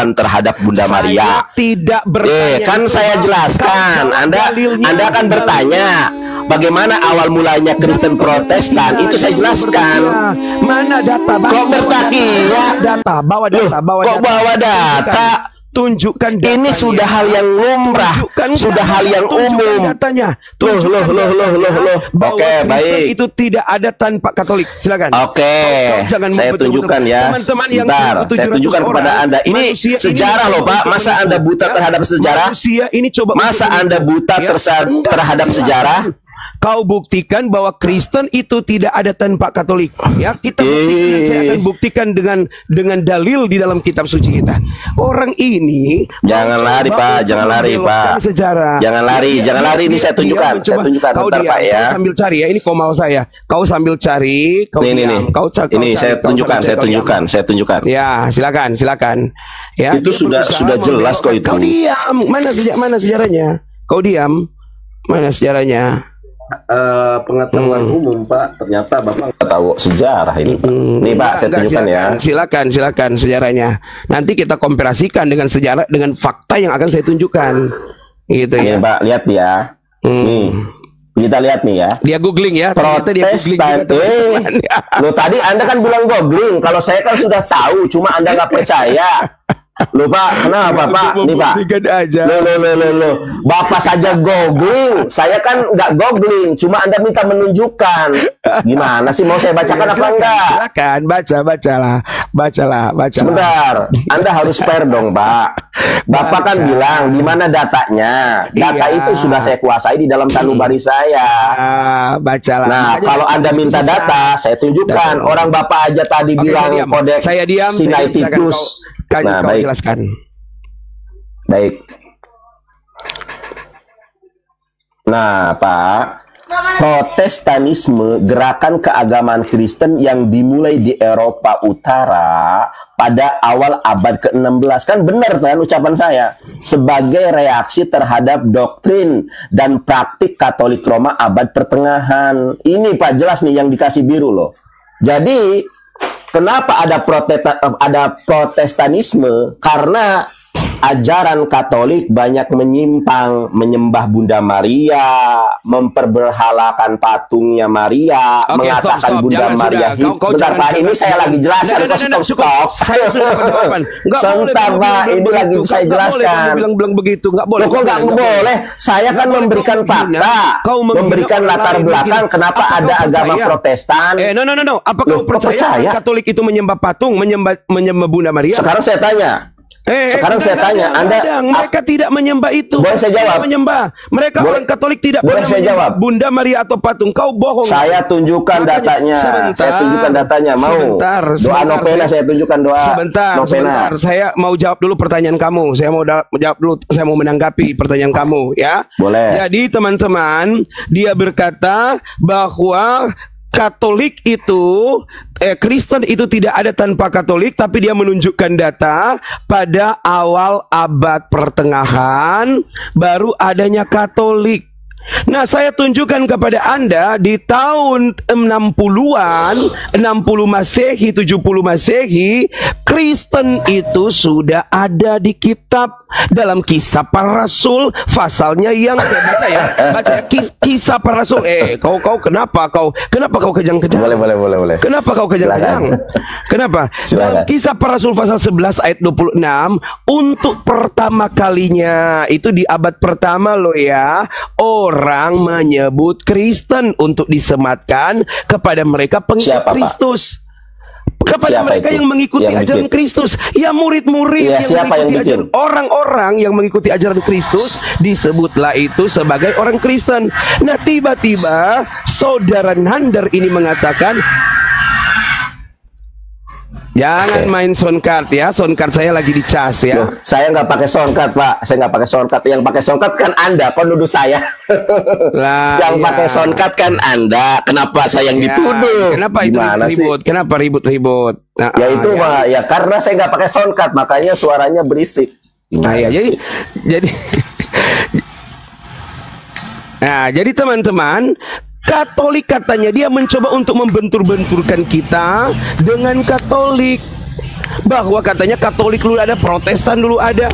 penyembahan terhadap Bunda Maria. Tidak bertanya. Kan saya jelaskan. Anda akan bertanya bagaimana awal mulanya Kristen Protestan. Itu saya jelaskan. Mana data? Kok bertakiat? Data, bawa data, Kok bawa data? Tunjukkan datanya. Ini sudah hal yang lumrah, sudah hal yang umum. Datanya. Loh. Oke, baik. Itu tidak ada tanpa Katolik. Silakan. Oke, saya tunjukkan ya. Teman-teman yang saya tunjukkan kepada Anda. Ini sejarah loh, Pak. Masa Anda buta terhadap sejarah? Masa Anda buta terhadap sejarah? Kau buktikan bahwa Kristen itu tidak ada tanpa Katolik. Ya, kita buktikan, saya akan buktikan dengan dalil di dalam kitab suci kita. Orang ini jangan lari, Pak, jangan lari, Pak. Sejarah. Jangan lari, jangan lari. Ini saya tunjukkan, kau bentar, Pak ya. Kau sambil cari ya, ini komal saya. Kau sambil cari, kau nih. Ini saya tunjukkan. Ya, silakan. Ya, itu sudah jelas kok itu. Kau diam. Mana sejarahnya? Kau diam. Mana sejarahnya? Pengetahuan umum, Pak. Ternyata Bapak nggak tahu sejarah ini, Pak. Nih, Pak, saya tunjukkan ya. Silakan sejarahnya. Nanti kita komparasikan dengan sejarah dengan fakta yang akan saya tunjukkan. Gitu ya, Pak. Lihat ya. Nih. Kita lihat nih ya. Dia googling ya. Protestan. Lo tadi Anda kan bilang googling. Kalau saya kan sudah tahu, cuma Anda nggak percaya. Loh, Pak, kenapa, Pak? Nih, Pak. Loh. Bapak saja googling. Saya kan nggak googling, cuma Anda minta menunjukkan. Gimana sih, mau saya bacakan apa enggak? Silakan, bacalah. Sebentar, Anda harus fair dong, Pak. Bapak kan bilang di mana datanya. Data itu sudah saya kuasai di dalam sanubari saya. Bacalah. Nah, kalau Anda minta data, saya tunjukkan. Orang Bapak aja tadi bilang kodeks Sinaiticus. Nah, baik. Jelaskan. Baik. Nah, Pak, Protestanisme, gerakan keagamaan Kristen yang dimulai di Eropa Utara pada awal abad ke-16. Kan benar kan ucapan saya? Sebagai reaksi terhadap doktrin dan praktik Katolik Roma abad pertengahan. Ini, Pak, jelas nih yang dikasih biru loh. Jadi kenapa ada Protestanisme? Karena ajaran Katolik banyak menyimpang, menyembah Bunda Maria, memperberhalakan patungnya Maria, mengatakan Bunda Maria hidup. Sebentar, Pak, ini saya lagi jelaskan. Stop. Sebentar, Pak, ini lagi saya jelaskan. Bilang begitu, nggak boleh. Kok nggak boleh? Saya kan memberikan fakta, memberikan latar belakang kenapa ada agama Protestan. No. Apa kau percaya Katolik itu menyembah patung, menyembah Bunda Maria? Sekarang saya tanya. Saya tanya, mereka tidak menyembah itu. Boleh saya jawab? Menyembah. Mereka orang Katolik tidak pernah menyembah Bunda Maria atau patung. Kau bohong. Saya tunjukkan datanya. Saya tunjukkan datanya. Mau doa novena, saya tunjukkan doa sebentar. Saya mau jawab dulu pertanyaan kamu. Saya mau jawab dulu. Saya mau menanggapi pertanyaan kamu, ya. Boleh. Jadi teman-teman, dia berkata bahwa Katolik itu, Kristen itu tidak ada tanpa Katolik, tapi dia menunjukkan data pada awal abad pertengahan baru adanya Katolik. Nah, saya tunjukkan kepada Anda di tahun 60-an, 60 Masehi, 70 Masehi, Kristen itu sudah ada di kitab dalam Kisah Para Rasul, pasalnya yang saya baca ya, Kisah Para Rasul. Kenapa kau kejang-kejang? Boleh. Kenapa kau kejang-kejang? Kenapa? Dalam Kisah Para Rasul pasal 11 ayat 26, untuk pertama kalinya itu di abad pertama loh ya, orang menyebut Kristen untuk disematkan kepada mereka pengikut Kristus. Kepada mereka yang mengikuti ajaran Kristus. Ya, murid-murid yang mengikuti ajaran, orang-orang yang mengikuti ajaran Kristus, disebutlah itu sebagai orang Kristen. Nah, tiba-tiba saudara Nandar ini mengatakan, jangan main soundcard ya, soundcard saya lagi dicas ya. Loh, saya nggak pakai soundcard, Pak. Saya nggak pakai soundcard. Yang pakai soundcard kan Anda, penuduh saya. Yang pakai soundcard kan Anda. Kenapa saya yang dituduh? Kenapa itu ribut? Kenapa ribut-ribut? Ya itu, Pak. Ya karena saya nggak pakai soundcard, makanya suaranya berisik. Jadi teman-teman, Katolik katanya dia mencoba untuk membentur-benturkan kita dengan Katolik. bahwa katanya Katolik dulu ada, Protestan dulu ada.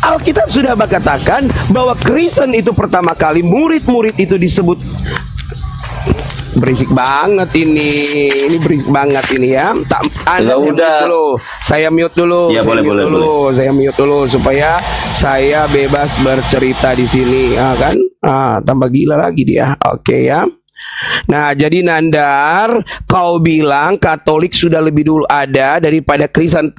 Alkitab sudah katakan bahwa Kristen itu pertama kali murid-murid itu disebut. Berisik banget ini berisik banget ini ya. Ya udah. Saya mute dulu. Ya boleh. Saya mute dulu supaya saya bebas bercerita di sini, kan? Tambah gila lagi dia. Oke ya. Nah, jadi Nandar, kau bilang Katolik sudah lebih dulu ada daripada Kristen.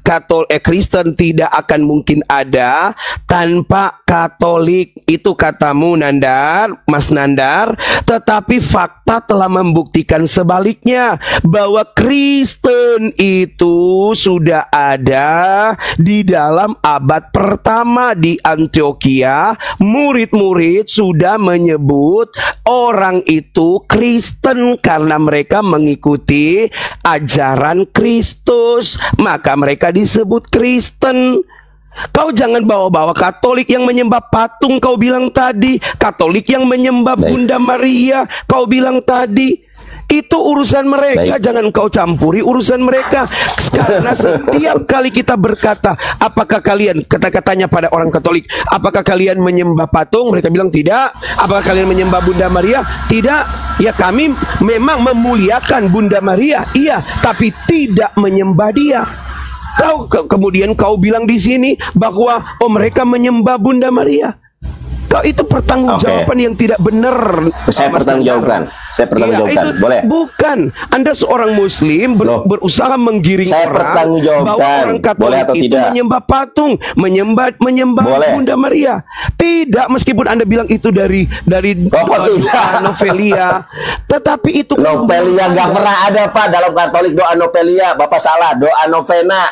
Kristen tidak akan mungkin ada tanpa Katolik. Itu katamu, Nandar, Mas Nandar. Tetapi fakta telah membuktikan sebaliknya, bahwa Kristen itu sudah ada di dalam abad pertama di Antioquia. Murid-murid sudah menyebut orang itu Kristen karena mereka mengikuti ajaran Kristus, maka mereka disebut Kristen. Kau jangan bawa-bawa Katolik yang menyembah patung, kau bilang tadi. Katolik yang menyembah Bunda Maria, kau bilang tadi. Itu urusan mereka. Jangan kau campuri urusan mereka. Karena setiap kali kita berkata, apakah kalian, kata-katanya pada orang Katolik, apakah kalian menyembah patung? Mereka bilang tidak. Apakah kalian menyembah Bunda Maria? Tidak. Ya, kami memang memuliakan Bunda Maria, iya, tapi tidak menyembah dia. Kemudian kau bilang di sini bahwa mereka menyembah Bunda Maria. Itu pertanggungjawaban yang tidak benar. Saya pertanggungjawabkan. Boleh? Bukan. Anda seorang Muslim berusaha menggiring orang bahwa orang Katolik itu menyembah patung, menyembah Bunda Maria. Tidak, meskipun Anda bilang itu dari doa Novelia. Tetapi itu Novelia nggak pernah ada, Pak, dalam Katolik. Doa Novelia, Bapak salah. Doa novena.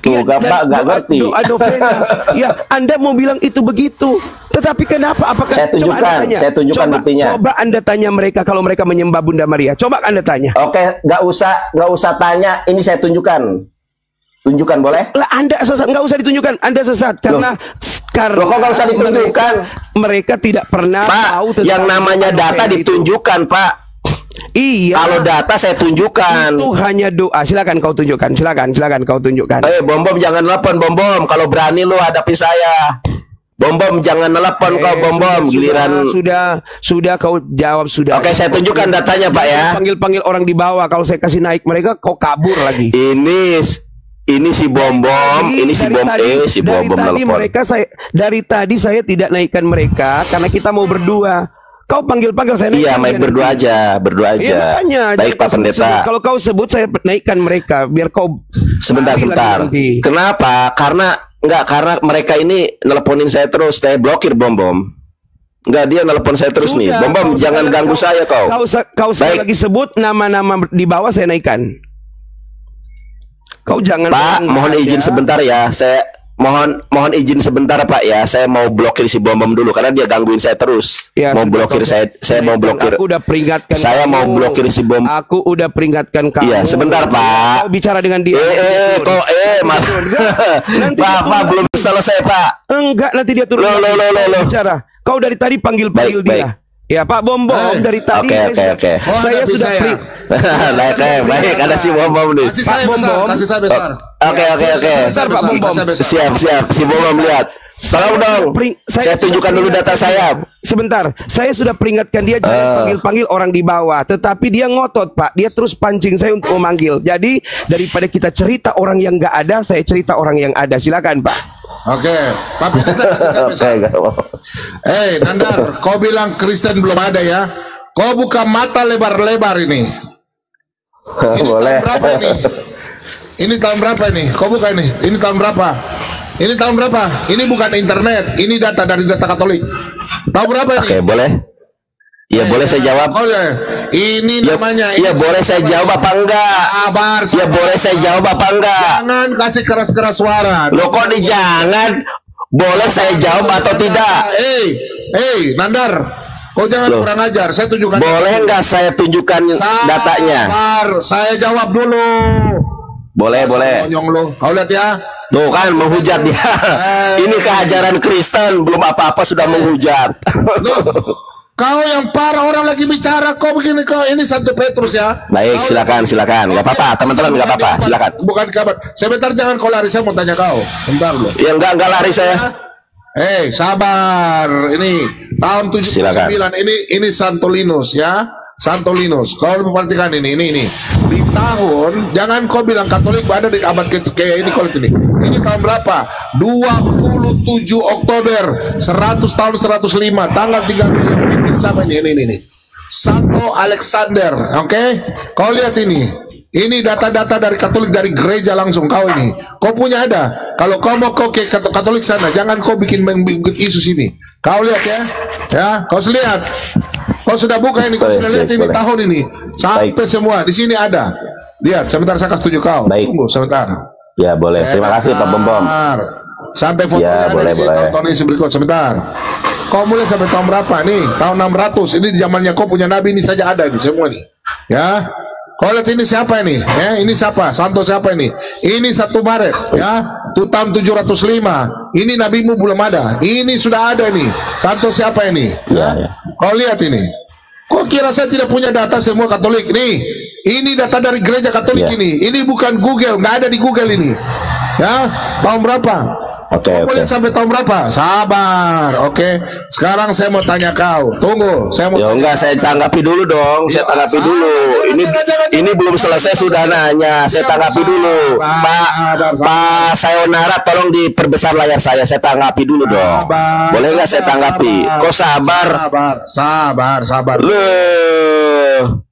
Tuh, Bapak nggak ngerti. Doa novena. Ya, Anda mau bilang itu begitu. Tetapi kenapa? Apakah saya tunjukkan buktinya. Coba Anda tanya mereka kalau mereka menyembah Bunda Maria. Coba Anda tanya. Oke, nggak usah tanya. Ini saya tunjukkan. Tunjukkan boleh? Lah, Anda sesat, nggak usah ditunjukkan. Anda sesat karena kok nggak usah ditunjukkan? Mereka tidak pernah tahu tentang yang namanya data ditunjukkan, Pak. Iya. Kalau data saya tunjukkan. Itu hanya doa. Silakan kau tunjukkan. Silakan kau tunjukkan. Bom jangan telepon, Bom. Kalau berani lu hadapi saya. Bom jangan telepon kau, Bom. Giliran sudah kau jawab sudah. Oke, saya tunjukkan datanya, Pak ya. Panggil orang di bawah. Kalau saya kasih naik mereka, kau kabur lagi. Ini si Bom, ini si Bom nelpon. Dari tadi saya tidak naikkan mereka karena kita mau berdua. Kau panggil saya naikkan. Iya, main berdua aja. Iya, makanya, baik, Pak Pendeta. Kalau kau sebut saya naikkan mereka biar kau. Sebentar. Kenapa? Karena mereka ini nelponin saya terus. Saya blokir Bom. Enggak, dia nelpon saya terus. Sudah, nih. Bom jangan ganggu saya kau. Kau lagi sebut nama-nama di bawah saya naikkan. Kau jangan. Pak, mohon izin sebentar ya. Saya mohon izin sebentar, Pak ya. Saya mau blokir si Bom dulu karena dia gangguin saya terus. Ya, mau blokir saya mau blokir. Aku udah peringatkan. Saya mau blokir si Bom. Aku udah peringatkan kamu. Iya, sebentar, Pak. Kau bicara dengan dia. Mas. Pak, belum selesai, Pak. Enggak, nanti dia turun. Bicara. Kau dari tadi panggil dia. Baik. Ya, Pak Bom dari tadi. Oke. Saya sudah baik, ada si Bom nih. Kasih saya besar. Oke. Siap. Si Bom lihat. Tolong dong. Saya tunjukkan dulu data saya. Sebentar. Saya sudah peringatkan dia jangan panggil orang di bawah. Tetapi dia ngotot, Pak. Dia terus pancing saya untuk memanggil. Jadi daripada kita cerita orang yang nggak ada, saya cerita orang yang ada. Silakan, Pak. Oke, Pak Pendeta kasih saya besar. Nandar, kau bilang Kristen belum ada ya? Kau buka mata lebar-lebar ini. Boleh. Tahun berapa ini? Ini tahun berapa ini? Kau buka ini. Ini tahun berapa? Ini tahun berapa? Ini bukan internet. Ini data dari data Katolik. Tahun berapa ini? Oke, boleh. Ya, boleh saya jawab. Ini namanya. Ya, boleh saya jawab apa enggak? Ya, boleh saya jawab apa enggak? Jangan kasih keras-keras suara. Loh, kok jangan? Boleh saya jawab atau tidak? Nandar, kau jangan kurang ajar. Saya tunjukkan. Boleh enggak saya tunjukkan datanya? Saya jawab dulu. Boleh. Kau lihat ya. Tuh kan menghujat dia. Ini keajaran Kristen, belum apa-apa sudah menghujat. Kau yang parah, orang lagi bicara, kau begini, kau ini Santo Petrus ya. Baik, silakan. Nggak apa-apa, teman-teman, nggak apa-apa, silakan. Bukan kabar. Sebentar, jangan kau lari, saya mau tanya kau. Bentar loh. Ya enggak lari saya. Sabar. Ini tahun 79. Silakan. Ini Santolinus ya. Santolinus. Kau memperhatikan ini. Di tahun, jangan kau bilang Katolik ada di abad kayak ini kalau ini. Ini tahun berapa? 27 Oktober 100 tahun 105 tanggal 3 Mei yang pimpin siapa ini? Santo Alexander. Oke? Kau lihat ini. Ini data-data dari Katolik, dari gereja langsung kau ini. Kau punya ada. Kalau kau mau kau ke Katolik sana, jangan kau bikin isu sini. Kau lihat ya. Ya, kau lihat. Kau sudah buka ini, kau sudah lihat ini tahun ini. Sampai semua di sini ada. Lihat, sebentar saya kasih tunjuk kau. Tunggu sebentar. Ya boleh, terima kasih Pak Bom. Sampai fotonya ada di sini, tahun ini berikut sebentar. Kau mulai sampai tahun berapa nih? Tahun 600. Ini di zamannya kau punya nabi ini saja ada di semua nih. Ya. Kau lihat ini siapa ini? Ya, ini siapa? Santo siapa ini? Ini 1 Maret ya. Itu tahun 705. Ini nabimu belum ada. Ini sudah ada nih. Santo siapa ini? Ya. Kau lihat ini. Kok kira saya tidak punya data semua Katolik nih? Ini data dari gereja Katolik ini. Ini bukan Google, nggak ada di Google ini. Ya, tahun berapa? Oke. Boleh sampai tahun berapa? Sabar. Oke. Sekarang saya mau tanya kau. Tunggu, saya mau. Ya enggak, saya tanggapi dulu dong. Saya tanggapi dulu. Ini belum selesai sudah nanya. Saya tanggapi dulu. Pak Sayonara, tolong diperbesar layar saya. Saya tanggapi dulu dong. Boleh nggak saya tanggapi? Kok sabar? Sabar. Loh.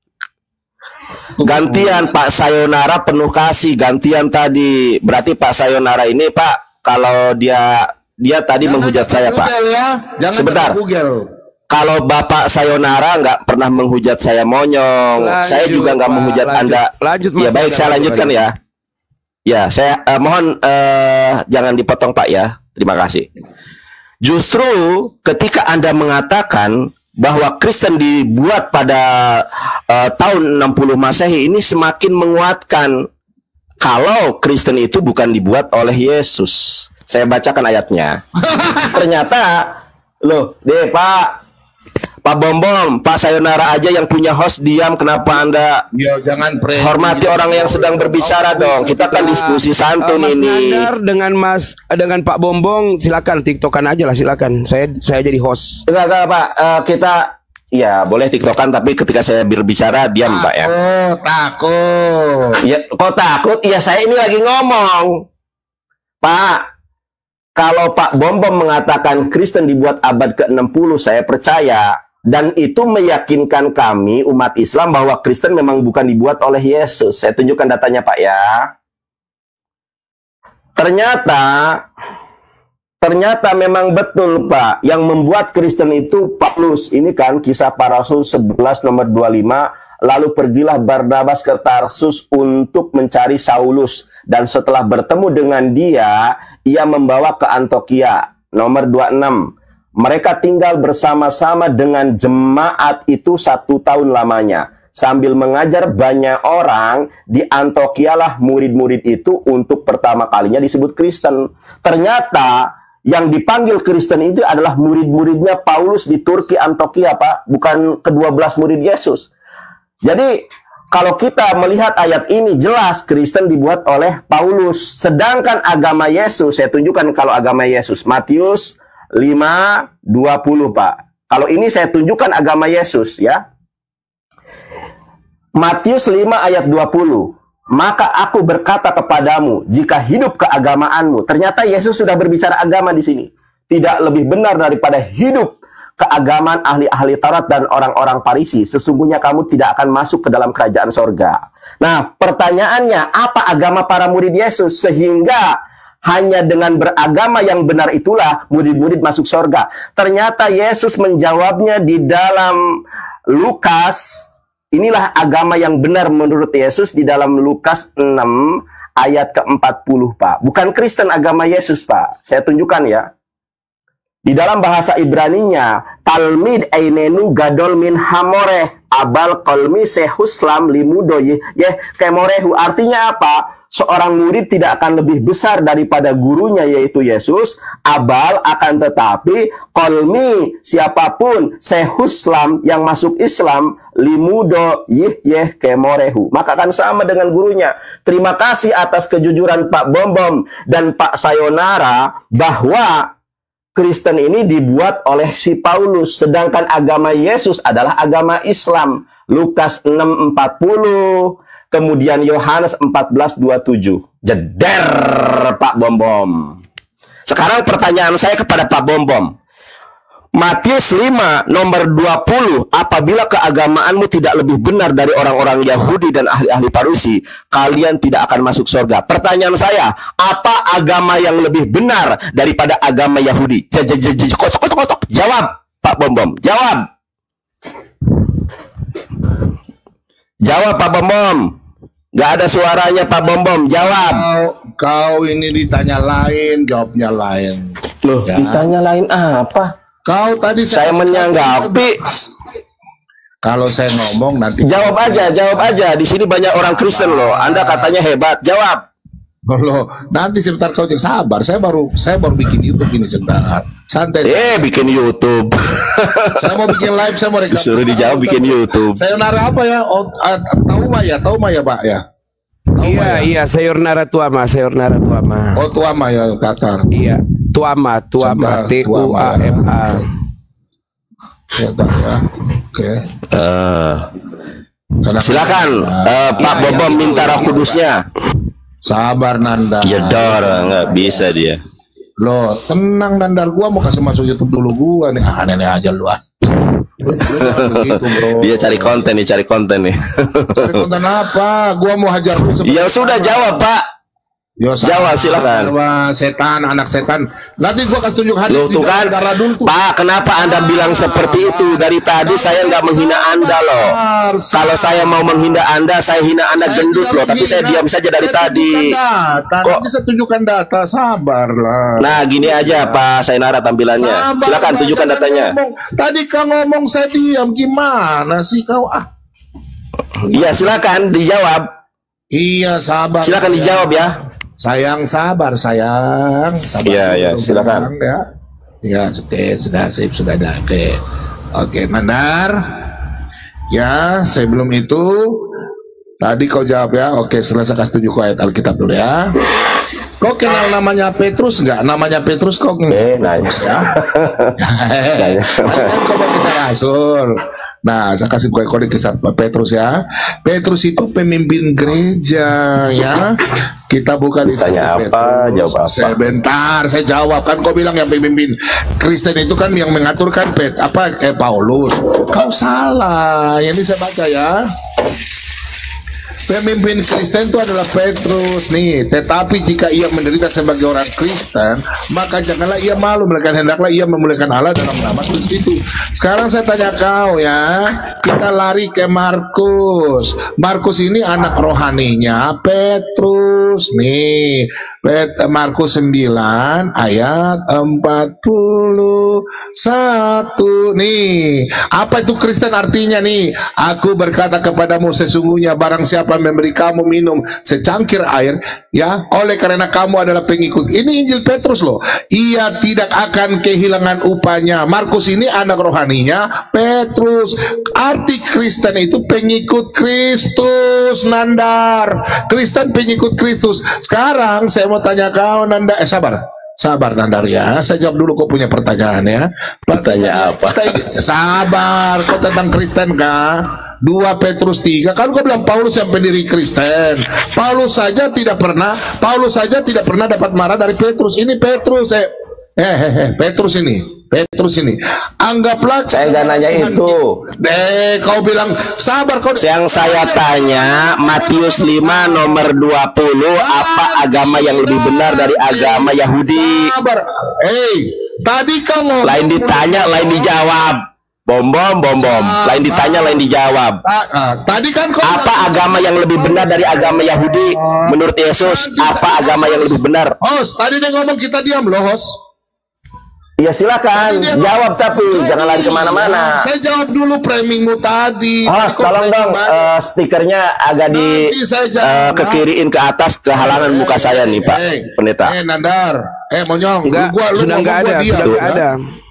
Gantian Pak Sayonara penuh kasih. Gantian tadi. Berarti Pak Sayonara ini Pak, kalau dia tadi menghujat saya Pak. Ya. Sebentar. Kalau Bapak Sayonara nggak pernah menghujat saya monyong, saya juga nggak menghujat Anda. Ya baik, saya lanjutkan ya. Ya, saya mohon jangan dipotong Pak ya. Terima kasih. Justru ketika Anda mengatakan bahwa Kristen dibuat pada tahun 60 Masehi, ini semakin menguatkan kalau Kristen itu bukan dibuat oleh Yesus. Saya bacakan ayatnya. Ternyata loh, deh Pak Bom, Pak Sayonara aja yang punya host diam, kenapa Anda hormati orang yang sedang berbicara dong? Kita kan diskusi santun ini. Dengan Pak Bombong, silakan tiktokan aja lah, silakan. Saya jadi host. Enggak Pak, kita ya boleh tiktokan, tapi ketika saya berbicara diam Pak ya. Takut. Ya, kok takut? Ya saya ini lagi ngomong. Pak, kalau Pak Bom mengatakan Kristen dibuat abad ke-60, saya percaya. Dan itu meyakinkan kami umat Islam bahwa Kristen memang bukan dibuat oleh Yesus. Saya tunjukkan datanya Pak ya. Ternyata memang betul Pak, yang membuat Kristen itu Paulus. Ini kan Kisah Para Rasul 11 nomor 25. Lalu pergilah Barnabas ke Tarsus untuk mencari Saulus. Dan setelah bertemu dengan dia, ia membawa ke Antiokhia. Nomor 26. Mereka tinggal bersama-sama dengan jemaat itu 1 tahun lamanya. Sambil mengajar banyak orang, di Antiokhia lah murid-murid itu untuk pertama kalinya disebut Kristen. Ternyata yang dipanggil Kristen itu adalah murid-muridnya Paulus di Turki, Antiokhia Pak. Bukan ke-12 murid Yesus. Jadi kalau kita melihat ayat ini, jelas Kristen dibuat oleh Paulus. Sedangkan agama Yesus, saya tunjukkan kalau agama Yesus, Matius 5:20 Pak. Kalau ini saya tunjukkan agama Yesus ya. Matius 5 ayat 20. Maka aku berkata kepadamu, jika hidup keagamaanmu. Ternyata Yesus sudah berbicara agama di sini. Tidak lebih benar daripada hidup keagamaan ahli-ahli Taurat dan orang-orang Farisi. Sesungguhnya kamu tidak akan masuk ke dalam kerajaan sorga. Nah, pertanyaannya, apa agama para murid Yesus? Sehingga hanya dengan beragama yang benar itulah murid-murid masuk sorga. Ternyata Yesus menjawabnya di dalam Lukas. Inilah agama yang benar menurut Yesus di dalam Lukas 6 ayat ke-40 Pak. Bukan Kristen agama Yesus Pak. Saya tunjukkan ya. Di dalam bahasa Ibraninya, Talmid einenu gadol min hamoreh abal kolmi sehuslam limudo kemorehu. Artinya apa? Seorang murid tidak akan lebih besar daripada gurunya, yaitu Yesus. Abal akan tetapi kolmi, siapapun sehuslam yang masuk Islam, limudo kemorehu, maka akan sama dengan gurunya. Terima kasih atas kejujuran Pak Bombom dan Pak Sayonara bahwa Kristen ini dibuat oleh si Paulus, sedangkan agama Yesus adalah agama Islam. Lukas 6:40, kemudian Yohanes 14:27. Jeder, Pak Bombom. Sekarang pertanyaan saya kepada Pak Bombom. Matius 5 nomor 20, apabila keagamaanmu tidak lebih benar dari orang-orang Yahudi dan ahli-ahli Parusi, kalian tidak akan masuk surga. Pertanyaan saya, apa agama yang lebih benar daripada agama Yahudi? Jawab, Pak Bombom, jawab. Jawab, Pak Bombom. Gak ada suaranya, Pak Bombom, jawab. Kau ini ditanya lain, jawabnya lain. Loh, ya. Ditanya lain apa? Kau tadi saya menanggapi. Kalau saya ngomong nanti jawab aja. Di sini banyak orang Kristen loh. Anda katanya hebat. Jawab. Kalau nanti sebentar kau sabar. Saya baru bikin YouTube ini sebentar. Santai. Bikin YouTube. Saya mau bikin live, saya mau rekam. Suruh dijawab bikin YouTube. Sayonara apa ya? Oh, tahu ya Pak ya. Iya, sayonara tuama. Oh, tuama ya, Tatar. Iya. Tuama, TUAMA. Ya, oke. Silakan, Pak Bombom minta Roh Kudusnya. Sabar Nanda. Ya nggak bisa dia. Loh, tenang Nandar, gua mau kasih masuk YouTube dulu gua nih. Aneh aja lu. Begitu, bro. Dia cari konten nih. Cari konten apa? Gua mau hajar lu. Ya sudah jawab, Pak. Jawab silakan. Setan, anak setan. Nanti gua kasih tunjuk hadis. Loh, tuh kan, Pak, kenapa Anda bilang seperti itu? Dari tadi saya nggak menghina Anda loh. Kalau saya mau menghina Anda, saya hina Anda gendut loh. Tapi saya diam saja dari tadi. Kok bisa tunjukkan data? Sabarlah. Nah, gini aja Pak Sayonara tampilannya. Silakan tunjukkan datanya. Tadi kau ngomong saya diam, gimana sih kau? Iya, silakan dijawab. Iya, sabar. Silakan dijawab ya. Sayang, sabar. Iya, silakan. Ya, oke, sudah sip, sudah ada. Oke, Nandar. Ya, sebelum itu tadi kau jawab ya. Oke, setelah saya kasih tunjuk ayat Alkitab dulu ya. Kau kenal namanya Petrus nggak? Namanya Petrus kau nanya. Kau mau kisah Rasul. Nah, saya kasih kode kisah Petrus ya. Petrus itu pemimpin gereja ya. Kita buka di tanya apa, jawab apa. Sebentar, saya jawab. Kan kau bilang yang pemimpin Kristen itu kan yang mengaturkan Paulus. Kau salah. Ini saya baca ya. Pemimpin Kristen itu adalah Petrus nih. Tetapi jika ia menderita sebagai orang Kristen, maka janganlah ia malu, melainkan hendaklah ia memuliakan Allah dalam nama Kristus itu. Sekarang saya tanya kau ya, kita lari ke Markus. Markus ini anak rohaninya Petrus nih. Markus 9 ayat 41 nih. Apa itu Kristen artinya nih? Aku berkata kepadamu, sesungguhnya barang siapa memberi kamu minum secangkir air ya, oleh karena kamu adalah pengikut. Ini Injil Petrus loh. Ia tidak akan kehilangan upahnya. Markus ini anak rohaninya Petrus. Arti Kristen itu pengikut Kristus, Nandar. Kristen pengikut Kristus. Sekarang saya mau tanya kau, Nandar. Sabar Nandar ya. Saya jawab dulu, kau punya pertanyaan ya. Pertanyaan apa? Sabar, kau tentang Kristen kah? 2 Petrus 3 kan kau bilang Paulus yang pendiri Kristen. Paulus saja tidak pernah dapat marah dari Petrus. Ini Petrus Petrus ini anggaplah saya nggak nanya itu. Kau bilang sabar kau. Yang saya tanya Matius 5 nomor 20, apa agama yang lebih benar dari agama Yahudi? Sabar. Tadi kamu lain ditanya lain dijawab. Bom. Lain ditanya, lain dijawab. Tadi kan apa agama yang lebih benar dari agama Yahudi menurut Yesus? Apa agama yang lebih benar? Host, tadi dia ngomong kita diam loh, host. Ya silakan jawab, tapi jangan lari kemana-mana. Saya jawab dulu framingmu tadi. Tolong dong stikernya agak kekiriin ke atas, kehalangan muka saya nih Pak Pendeta. Nandar, Monyong, sudah nggak ada,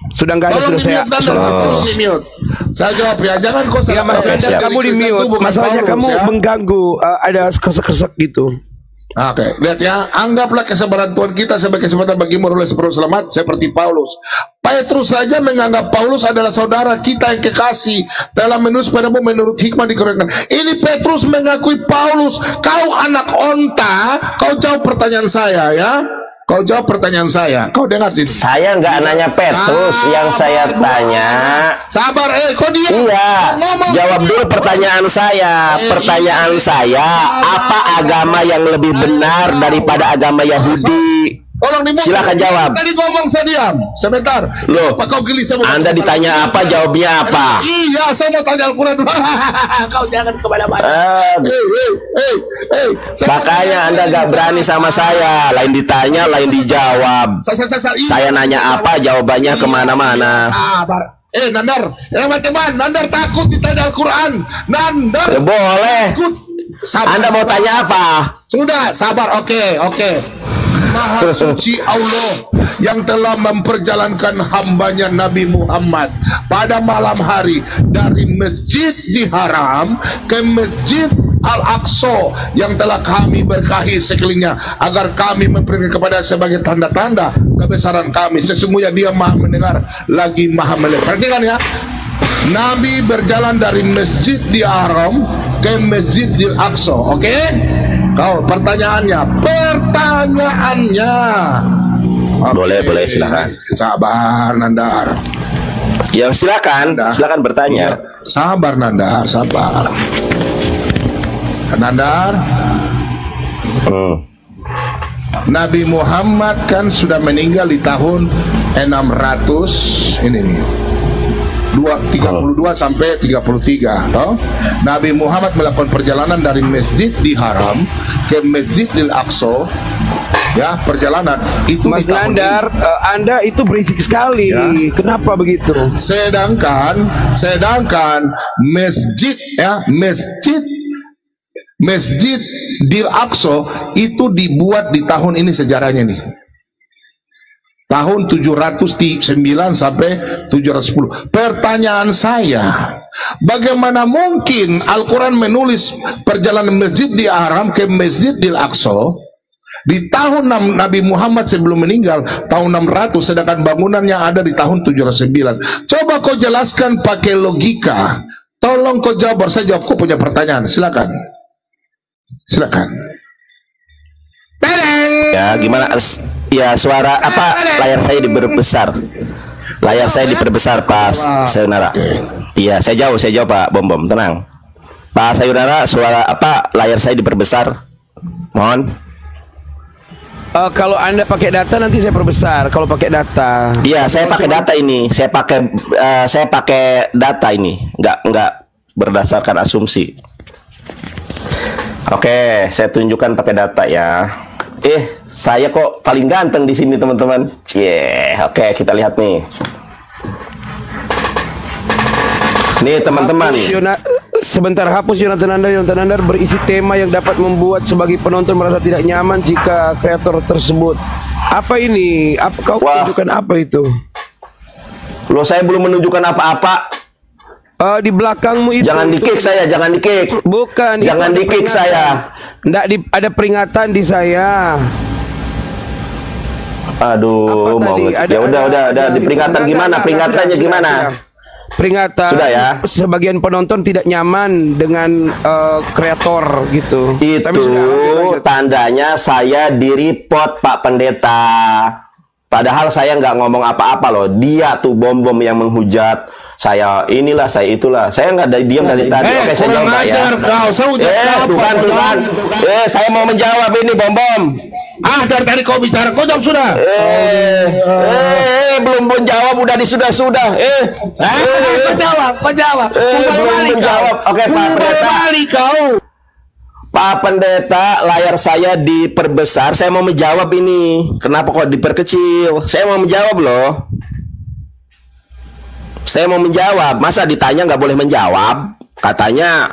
sudah nggak ada. Sudah saya. Saya jawab ya, jangan kau salah. Kamu di mute, masalahnya kamu mengganggu, ada kresek-kresek gitu. Oke, lihat ya, anggaplah kesabaran Tuhan kita sebagai kesempatan bagimu oleh sepenuh selamat seperti Paulus. Petrus saja menganggap Paulus adalah saudara kita yang kekasih dalam menulis padamu menurut hikmah dikeluarkan. Ini Petrus mengakui Paulus, kau anak onta. Kau jawab pertanyaan saya ya. Kau jawab pertanyaan saya. Kau dengar sini. Saya nggak nanya Petrus, yang saya tanya. Sabar, kau dia. Iya. Jawab dulu pertanyaan saya. Pertanyaan saya, apa agama yang lebih benar daripada agama Yahudi? Silakan jawab. Tadi ngomong saya diam. Sebentar. Loh, kau gelisah. Anda ditanya apa, jawabnya apa? Iya, saya mau tanya Al-Quran dulu. Kau jangan kemana-mana. Makanya Anda gak berani sama saya. Lain ditanya, lain dijawab. Saya nanya apa, jawabannya kemana-mana. Nandar, teman-teman, Nandar takut ditanya Al-Quran. Nandar boleh. Anda mau tanya apa? Sudah, sabar. Oke. Maha suci Allah yang telah memperjalankan hambanya Nabi Muhammad pada malam hari dari Masjid di Haram ke Masjid Al-Aqsa yang telah kami berkahi sekelilingnya agar kami memberikan kepada sebagai tanda-tanda kebesaran kami. Sesungguhnya dia maha mendengar lagi maha melihat. Perhatikan ya, Nabi berjalan dari Masjid di Haram ke Masjid di Al-Aqsa. Oke? Kau pertanyaannya. Boleh silakan. Sabar Nandar. Ya silakan bertanya. Ya, sabar Nandar, sabar. Nandar. Nabi Muhammad kan sudah meninggal di tahun 600 ini nih. 32 sampai 33 toh? Nabi Muhammad melakukan perjalanan dari Masjid di Haram ke Masjid Al-Aqsa. Ya, perjalanan itu Mas Nandar, Anda itu berisik sekali. Ya. Kenapa begitu? Sedangkan Masjid Al-Aqsa itu dibuat di tahun ini sejarahnya nih. Tahun 709 sampai 710. Pertanyaan saya, bagaimana mungkin Al-Quran menulis perjalanan Masjid di Haram ke Masjid Al-Aqsa di tahun Nabi Muhammad sebelum meninggal tahun 600, sedangkan bangunannya ada di tahun 709. Coba kau jelaskan pakai logika. Tolong kau jawab. Saya jawab. Kau punya pertanyaan. Silakan. Ya, gimana? Ya, suara apa? Layar saya diperbesar. Layar saya diperbesar pas saudara. Iya, saya jawab Pak Bom, tenang. Pak saudara, suara apa? Layar saya diperbesar. Mohon. Kalau Anda pakai data nanti saya perbesar. Kalau pakai data. Iya, saya pakai data ini. Saya pakai data ini. Enggak berdasarkan asumsi. Oke, saya tunjukkan pakai data ya. Saya kok paling ganteng di sini teman-teman. Oke, kita lihat nih. Nih teman-teman. Sebentar, hapus Yonatan Anda berisi tema yang dapat membuat sebagai penonton merasa tidak nyaman jika kreator tersebut. Apa ini? Kau menunjukkan apa itu? Loh, saya belum menunjukkan apa-apa. Di belakangmu itu. Jangan di-kick saya, jangan di-kick. Bukan. Jangan di-kick saya. Ada peringatan di saya. Aduh, mau ya udah di peringatan gimana? Peringatannya gimana? Peringatan sudah ya. Sebagian penonton tidak nyaman dengan kreator gitu. Itu tandanya saya di-report Pak Pendeta. Padahal saya nggak ngomong apa-apa loh. Dia tuh Bom yang menghujat saya, inilah saya itulah. Saya nggak diam dari tadi. Oke, saya jawab ya. Tuhan. Saya mau menjawab ini Bom. Dari tadi kau bicara, kau jawab sudah. Belum menjawab udah sudah. Kau jawab. Belum menjawab. Oke, Pak Pendeta. Pak Pendeta, layar saya diperbesar. Saya mau menjawab ini. Kenapa kok diperkecil? Saya mau menjawab loh. Saya mau menjawab, masa ditanya nggak boleh menjawab? Katanya.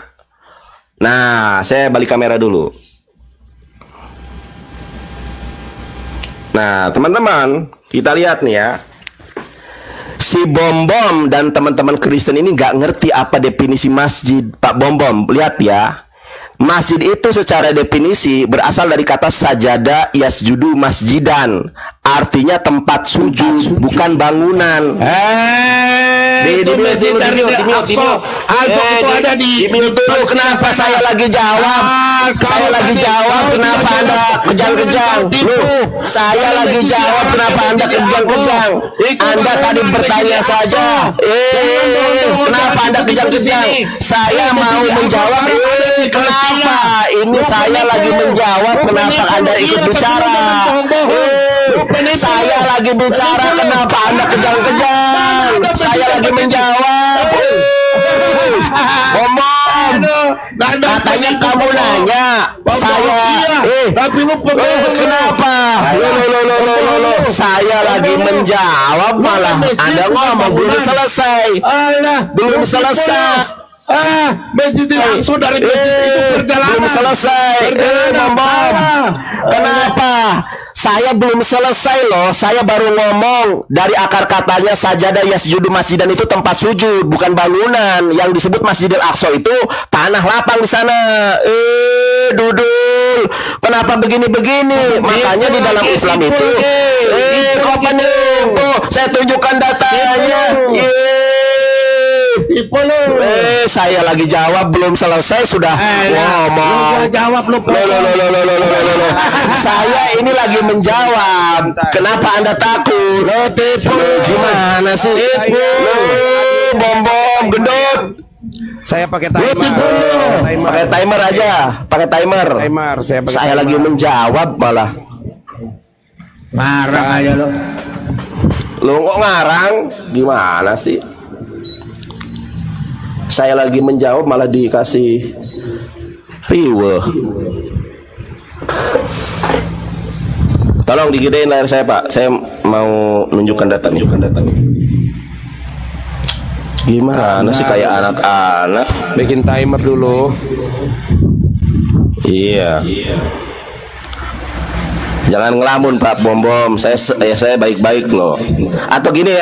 Nah, saya balik kamera dulu. Nah, teman-teman, kita lihat nih ya. Si Bom Bom dan teman-teman Kristen ini nggak ngerti apa definisi masjid. Pak Bom Bom, lihat ya. Masjid itu secara definisi berasal dari kata sajada yasjudu masjidan. Artinya tempat sujud, bukan bangunan. Itu masjid dari Al-Aqsa. Al-Aqsa itu ada di dulu. Kenapa saya lagi jawab? Saya lagi jawab, kenapa Anda kejang-kejang? Loh, saya lagi jawab, kenapa Anda kejang-kejang? Anda tadi bertanya saja. Kenapa Anda kejang-kejang? Saya mau menjawab. Kenapa? Ini saya lagi menjawab, kenapa Anda ikut bicara? Saya lagi bicara, kenapa Anda kejang-kejang? Saya lagi menjawab. Ngomong. Katanya kamu nanya. Saya. Kenapa? Loh. Saya lagi menjawab, malah Anda ngomong belum selesai. Belum selesai. Masjid langsung dari masjid itu perjalanan. Belum selesai. Bom. Kenapa? Saya belum selesai loh. Saya baru ngomong dari akar katanya sajadah yasjudu masjidan itu tempat sujud, bukan bangunan. Yang disebut Masjidil Aqsa itu tanah lapang di sana. Dudul. Kenapa begini-begini? Makanya di dalam Islam itu kok penipu? Saya tunjukkan datanya. Saya lagi jawab, belum selesai sudah ngomong. Saya ini lagi menjawab. Kenapa Anda takut? Gimana sih? Bom gendut. Saya pakai timer. Pakai timer aja. Pakai timer. Saya lagi menjawab malah. Ngarang aja lo. Lo kok ngarang? Gimana sih? Saya lagi menjawab malah dikasih riweh. Tolong digedein layar saya, Pak. Saya mau nunjukkan data nih. Gimana sih kayak anak-anak? Bikin timer dulu. Iya. Jangan ngelamun Pak Bom Bom. Saya baik-baik loh. Atau gini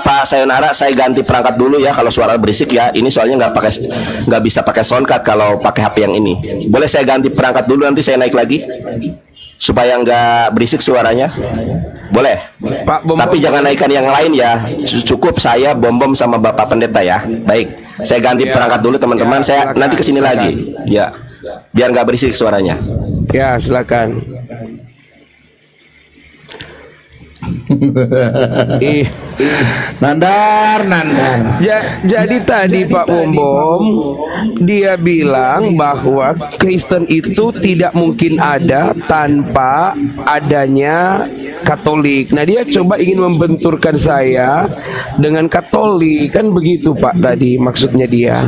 Pak Sayonara, saya ganti perangkat dulu ya kalau suara berisik ya. Ini soalnya nggak bisa pakai soundcard kalau pakai HP yang ini. Boleh saya ganti perangkat dulu, nanti saya naik lagi supaya nggak berisik suaranya. Boleh. Pak Bom. Tapi jangan naikkan yang lain ya. Cukup saya Bom Bom sama Bapak Pendeta ya. Baik. Saya ganti perangkat dulu teman-teman. Saya nanti kesini lagi. Ya. Biar nggak berisik suaranya. Ya, silakan. Nandar. Jadi tadi Pak Bom Bom dia bilang bahwa Kristen itu tidak mungkin ada tanpa adanya Katolik. Nah, dia coba ingin membenturkan saya dengan Katolik, kan begitu Pak tadi maksudnya dia.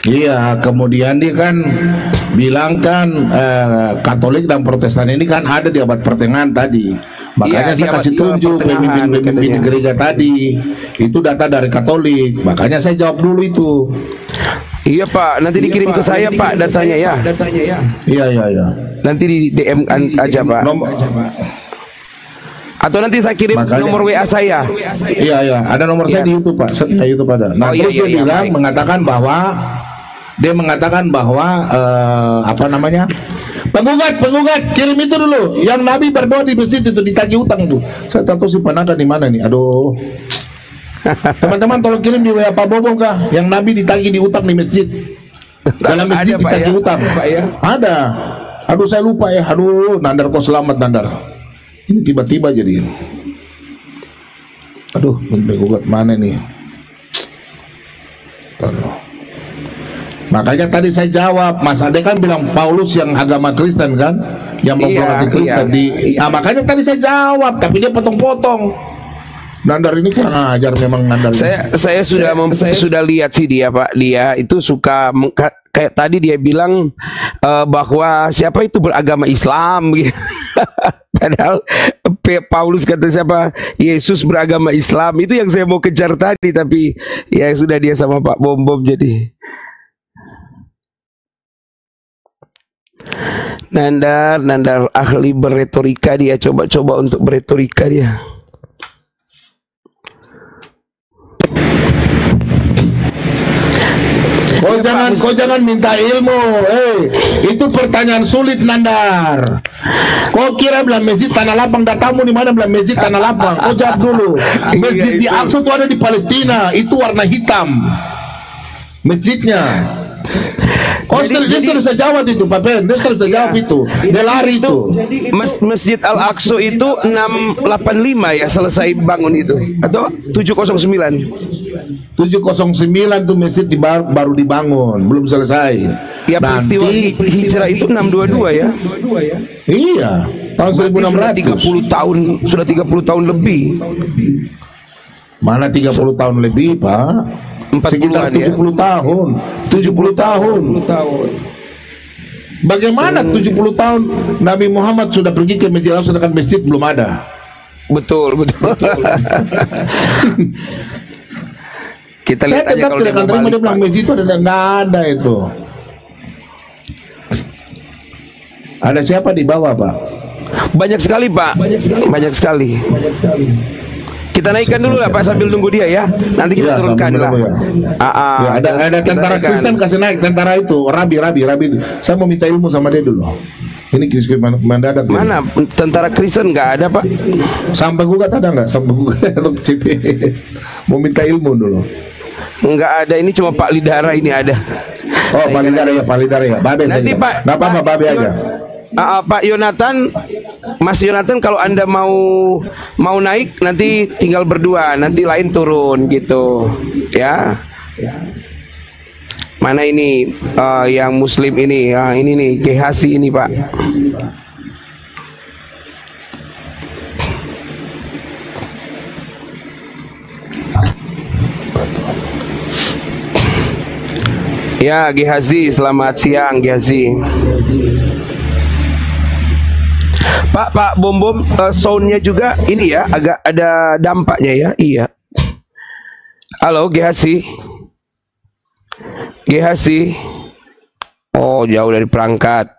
Iya, kemudian dia kan bilang kan Katolik dan Protestan ini kan ada di abad pertengahan tadi. Makanya saya kasih tunjuk pemimpin gereja tadi itu data dari Katolik. Makanya saya jawab dulu itu. Iya Pak, nanti dikirim ke saya Pak datanya ya. Iya. Nanti di DM aja Pak. Atau nanti saya kirim nomor WA saya. Iya, ada nomor saya di YouTube Pak. YouTube ada. Nah, terus dia bilang mengatakan bahwa apa namanya? Penggugat, kirim itu dulu. Yang Nabi berdoa di masjid itu ditagih utang itu. Saya tahu si Panaka di mana nih. Aduh. Teman-teman tolong kirim di WA Pak Bobong kah? Yang Nabi ditagih di utang di masjid. Dalam masjid ditagih utang. Ada. Aduh saya lupa ya. Aduh, Nandar kok selamat Nandar. Ini tiba-tiba jadi. Aduh, penggugat mana nih? Tolong. Makanya tadi saya jawab, Mas Ade kan bilang Paulus yang agama Kristen kan, yang memproklaim Kristen nah, makanya tadi saya jawab, tapi dia potong-potong. Nandar ini kurang ajar memang Nandar. Saya sudah lihat sih dia Pak, dia itu suka kayak tadi dia bilang bahwa siapa itu beragama Islam gitu. Padahal Paulus kata siapa? Yesus beragama Islam. Itu yang saya mau kejar tadi, tapi ya sudah dia sama Pak Bom jadi. Nandar ahli berretorika dia, coba-coba untuk berretorika dia. Kau jangan minta ilmu. Itu pertanyaan sulit, Nandar. Kau kira belah masjid Tanah Lapang, datamu di mana belah masjid Tanah Lapang? Kau jawab dulu. Masjid di Aqsa itu ada di Palestina, itu warna hitam masjidnya. Dia sudah jawab itu, Pak Ben. Dia sudah jawab itu. Dia lari itu. Masjid Al-Aqsa itu 685 ya selesai bangun itu, atau 709? 709 tuh masjid baru dibangun, belum selesai. Ya, peristiwa hijrah itu 622 ya. Iya, tahun 1600. Sudah 30 tahun lebih. Mana 30 tahun lebih, Pak? Sekitar 70 tahun. 70 tahun. Bagaimana 70 tahun Nabi Muhammad sudah pergi ke Masjid Al-Aqsa, sedangkan masjid belum ada? Betul. Kita lihat aja kalau tidak akan terima dia bilang masjid itu nggak ada itu. Ada siapa di bawah, Pak? Banyak sekali, Pak. Banyak sekali. Kita naikkan dulu lah, Pak, sambil nunggu dia ya. Nanti kita turunkan lah. Ya, ada tentara Kristen kasih naik, tentara itu Rabi itu. Saya mau minta ilmu sama dia dulu. Ini kisah mendadak. Mana tentara Kristen? Nggak ada, Pak. Sampai gugat ada nggak? Sampai gugat untuk CP. Mau minta ilmu dulu. Nggak ada, ini cuma Pak Lidara ini ada. Oh, Pak Lidara ya. Babe nanti saja. Pak. Nggak apa-apa, Babe aja. Pak Yonatan, Mas Yonatan, kalau Anda mau naik nanti tinggal berdua, nanti lain turun gitu ya. Mana ini yang Muslim ini? Ini nih GHC ini, Pak. Ya, GHC, selamat siang GHC. Pak Bom soundnya juga ini ya, agak ada dampaknya ya. Iya. Halo GHC. Oh, jauh dari perangkat.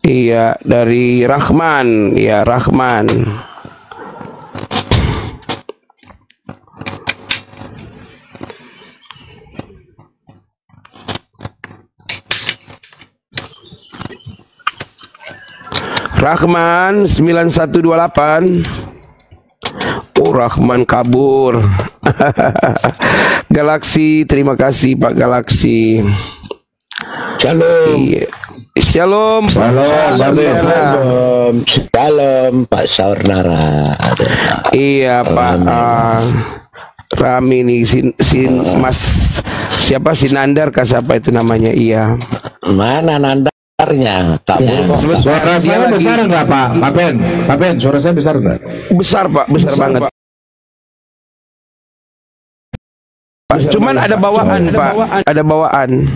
Iya, dari Rahman. Ya, Rahman. Rahman 9128. Oh, Rahman kabur. Galaksi, terima kasih Pak Galaksi. Shalom. Iya. Shalom. Shalom Pak Saurnara. Iya Pak. Rami nih Mas siapa, Nandar kah siapa itu namanya? Iya. Mana Nandarnya? Suara saya besar enggak, Pak? Pak Ben, suara saya besar enggak? Besar, Pak, besar banget. Pak, cuman ada bawaan, Pak. Ada bawaan.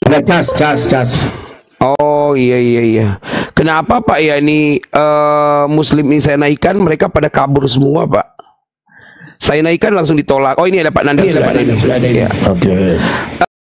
Ada cas. Oh, iya. Kenapa, Pak, ya ini Muslim ini saya naikkan, mereka pada kabur semua, Pak. Saya naikkan langsung ditolak. Oh, ini ada Pak Nandar. Sudah ada. Oke.